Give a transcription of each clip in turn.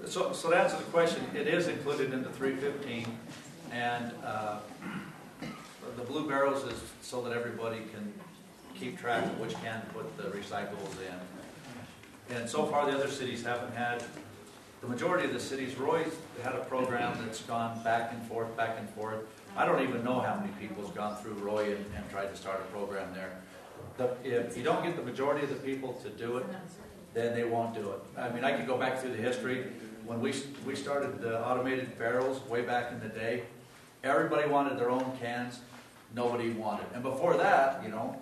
So to answer the question, it is included in the 315, and the blue barrels is so that everybody can keep track of which can put the recyclables in. And so far, the other cities haven't had. The majority of the cities, Roy's had a program that's gone back and forth, back and forth. I don't even know how many people's gone through Roy and tried to start a program there. If you don't get the majority of the people to do it, then they won't do it. I mean, I could go back through the history. When we started the automated barrels way back in the day, everybody wanted their own cans. Nobody wanted. And before that, you know,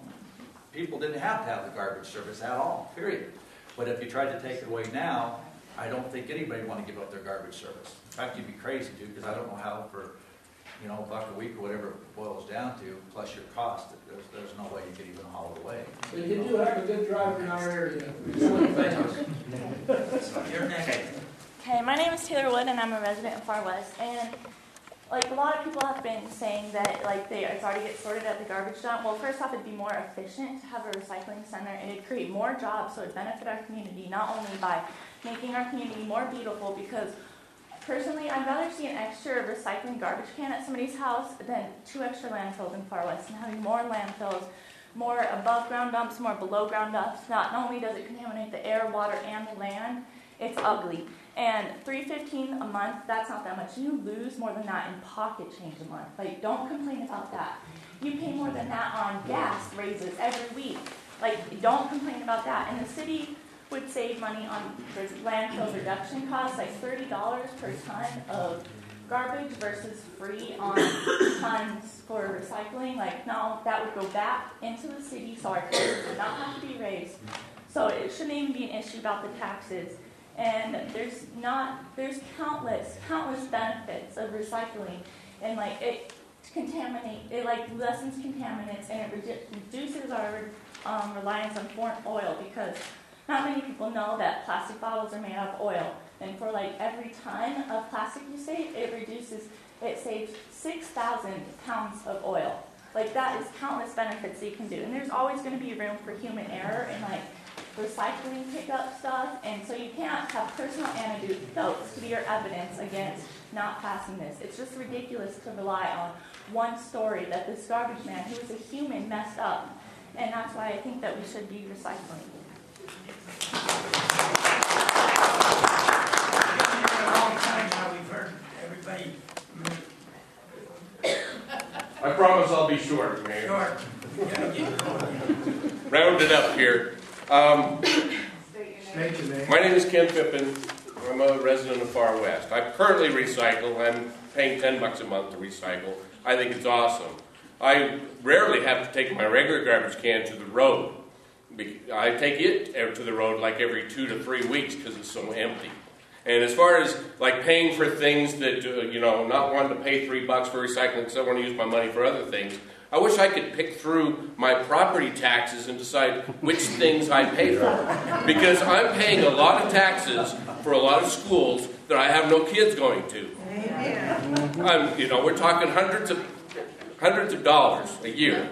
people didn't have to have the garbage service at all, period. But if you tried to take it away now, I don't think anybody would want to give up their garbage service. In fact, you'd be crazy to, because I don't know how for, you know, $1 a week or whatever it boils down to, plus your cost, there's no way you could even haul it away. So you do have a good driver in our area. Your name. Hey, my name is Taylor Wood, and I'm a resident of Farr West. And like a lot of people have been saying that like it's already get sorted at the garbage dump. Well, first off, it'd be more efficient to have a recycling center, and it'd create more jobs, so it'd benefit our community not only by making our community more beautiful. Because personally, I'd rather see an extra recycling garbage can at somebody's house than 2 extra landfills in Farr West. And having more landfills, more above ground dumps, more below ground dumps. Not only does it contaminate the air, water, and the land, it's ugly. And $3.15 a month, that's not that much. You lose more than that in pocket change a month. Like, don't complain about that. You pay more than that on gas raises every week. Like, don't complain about that. And the city would save money on landfill reduction costs, like $30 per ton of garbage versus free on tons for recycling. Like, no, that would go back into the city, so our taxes would not have to be raised. So it shouldn't even be an issue about the taxes. And there's countless benefits of recycling, and like it like lessens contaminants, and it reduces our reliance on foreign oil, because not many people know that plastic bottles are made out of oil, and for like every ton of plastic you save, it saves 6,000 pounds of oil. Like, that is countless benefits that you can do, and there's always going to be room for human error and like recycling pickup stuff, and so you can't have personal anecdotes to be your evidence against not passing this. It's just ridiculous to rely on one story that this garbage man, who is a human, messed up, and that's why I think that we should be recycling. A long time now, we've heard everybody. I promise I'll be short, Mayor. Short. Round it up here. My name is Ken Pippin. I'm a resident of Farr West. I currently recycle. I'm paying $10 a month to recycle. I think it's awesome. I rarely have to take my regular garbage can to the road. I take it to the road like every 2 to 3 weeks because it's so empty. And as far as like paying for things that, not wanting to pay $3 for recycling because I want to use my money for other things, I wish I could pick through my property taxes and decide which things I pay for. Because I'm paying a lot of taxes for a lot of schools that I have no kids going to. We're talking hundreds of dollars a year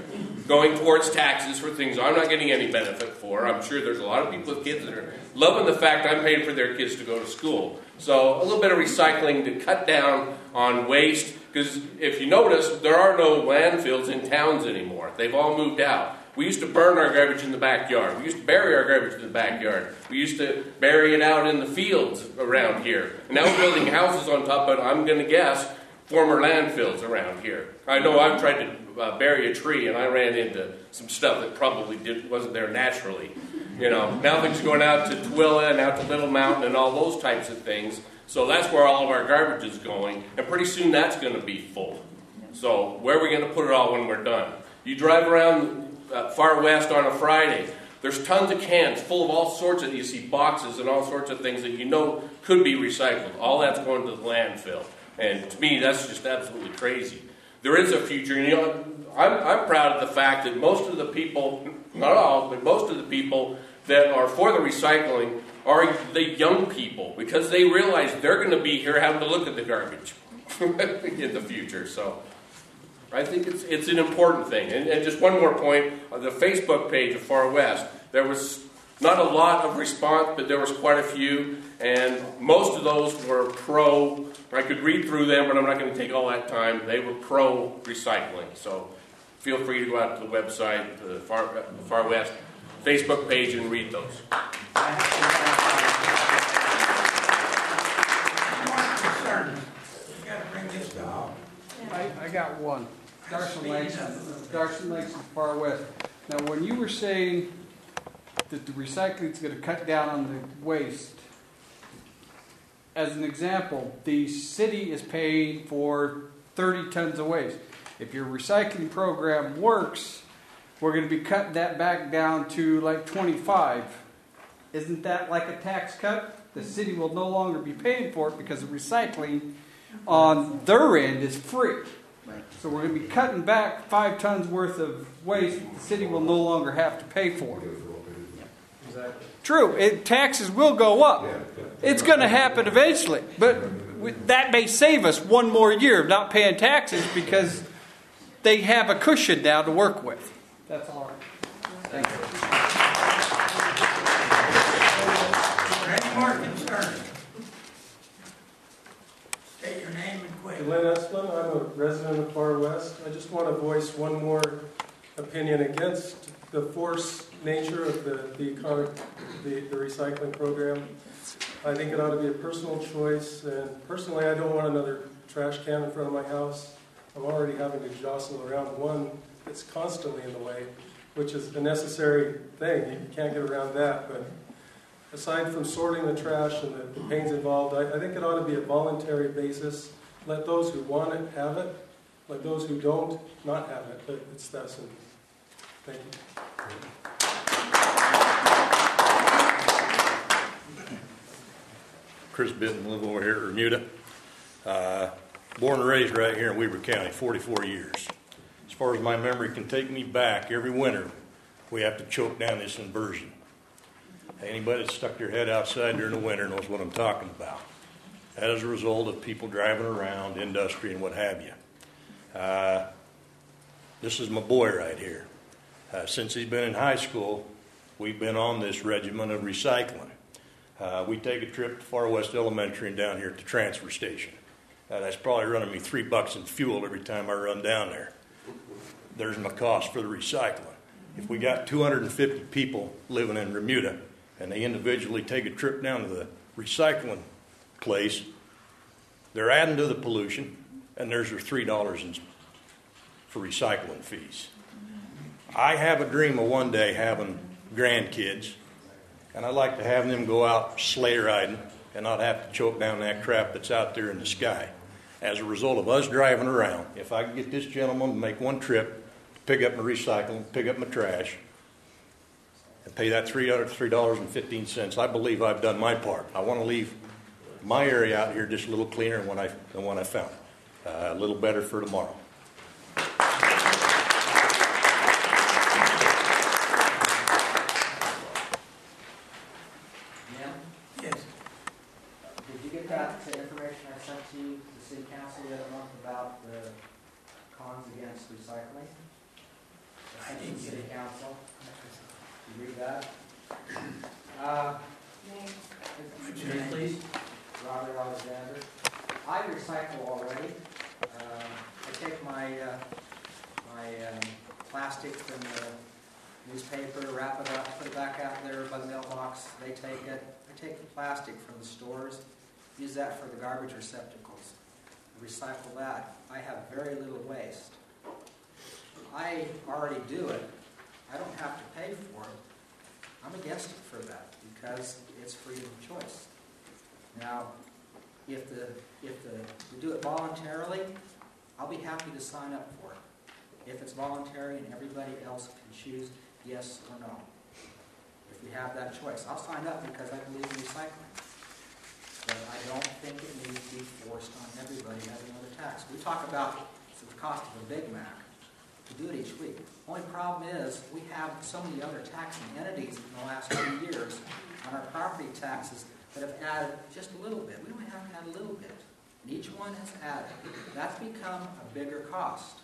going towards taxes for things I'm not getting any benefit for. I'm sure there's a lot of people with kids that are loving the fact I'm paying for their kids to go to school. So a little bit of recycling to cut down on waste. Because if you notice, there are no landfills in towns anymore. They've all moved out. We used to burn our garbage in the backyard. We used to bury our garbage in the backyard. We used to bury it out in the fields around here. And now we're building houses on top of, I'm going to guess, former landfills around here. I know I've tried to bury a tree, and I ran into some stuff that probably wasn't there naturally. Now things are going out to Twilla and out to Little Mountain and all those types of things. So that's where all of our garbage is going, and pretty soon that's going to be full. So where are we going to put it all when we're done? You drive around Farr West on a Friday, there's tons of cans full of all sorts of, you see boxes and all sorts of things that could be recycled. All that's going to the landfill. And to me, that's just absolutely crazy. There is a future, and I'm proud of the fact that most of the people, not all, but most of the people that are for the recycling are the young people, because they realize they're going to be here having to look at the garbage in the future. So I think it's an important thing. And just one more point, on the Facebook page of Farr West, there was not a lot of response, but there was quite a few. and most of those were pro. I could read through them, but I'm not going to take all that time. They were pro recycling. So feel free to go out to the website, the Farr West Facebook page, and read those. I got one. Darson Lakes and Farr West. Now, when you were saying that the recycling is going to cut down on the waste, as an example, the city is paying for 30 tons of waste. If your recycling program works, we're going to be cutting that back down to like 25. Isn't that like a tax cut? The city will no longer be paying for it because the recycling on their end is free. So we're going to be cutting back 5 tons worth of waste the city will no longer have to pay for. Exactly. True, taxes will go up. It's going to happen eventually. But that may save us one more year of not paying taxes because they have a cushion now to work with. That's all right. Thank you. Are there any more concerns? State your name and quit. Glenn Esplin, I'm a resident of Farr West. I just want to voice one more opinion against the forced nature of the recycling program. I think it ought to be a personal choice, and personally I don't want another trash can in front of my house. I'm already having to jostle around one that's constantly in the way, which is a necessary thing. You can't get around that, but aside from sorting the trash and the pains involved, I think it ought to be a voluntary basis. Let those who want it have it. Let those who don't not have it. But it's that simple. Thank you. Chris Bitten, live over here at Remuda. Born and raised right here in Weber County, 44 years. As far as my memory can take me back, every winter we have to choke down this inversion. Anybody that's stuck their head outside during the winter knows what I'm talking about. That is a result of people driving around, industry, and what have you. This is my boy right here. Since he's been in high school, we've been on this regimen of recycling. We take a trip to Farr West Elementary and down here at the transfer station. That's probably running me $3 in fuel every time I run down there. There's my cost for the recycling. If we got 250 people living in Remuda and they individually take a trip down to the recycling place, they're adding to the pollution, and there's your $3 for recycling fees. I have a dream of one day having grandkids, and I'd like to have them go out sleigh riding and not have to choke down that crap that's out there in the sky. As a result of us driving around, if I could get this gentleman to make one trip to pick up my recycling, pick up my trash, and pay that $3.15, I believe I've done my part. I want to leave my area out here just a little cleaner than when I found it. A little better for tomorrow. Yes. Did you get that information I sent to you, the city council, the other month about the cons against recycling? I didn't get City it. council. Did you read that? What's your name, please? Robert Alexander. I recycle already. I take my plastic from the newspaper, wrap it up, put it back out there by the mailbox. They take it. I take the plastic from the stores, use that for the garbage receptacles, recycle that. I have very little waste. I already do it. I don't have to pay for it. I'm against it for that because it's freedom of choice. Now, if we do it voluntarily, I'll be happy to sign up for it. If it's voluntary and everybody else can choose yes or no. If we have that choice, I'll sign up because I believe in recycling. But I don't think it needs to be forced on everybody as another tax. We talk about the cost of a Big Mac. We do it each week. Only problem is we have so many other taxing entities in the last 2 years on our property taxes that have added just a little bit. We only have to add a little bit. And each one has added. That's become a bigger cost.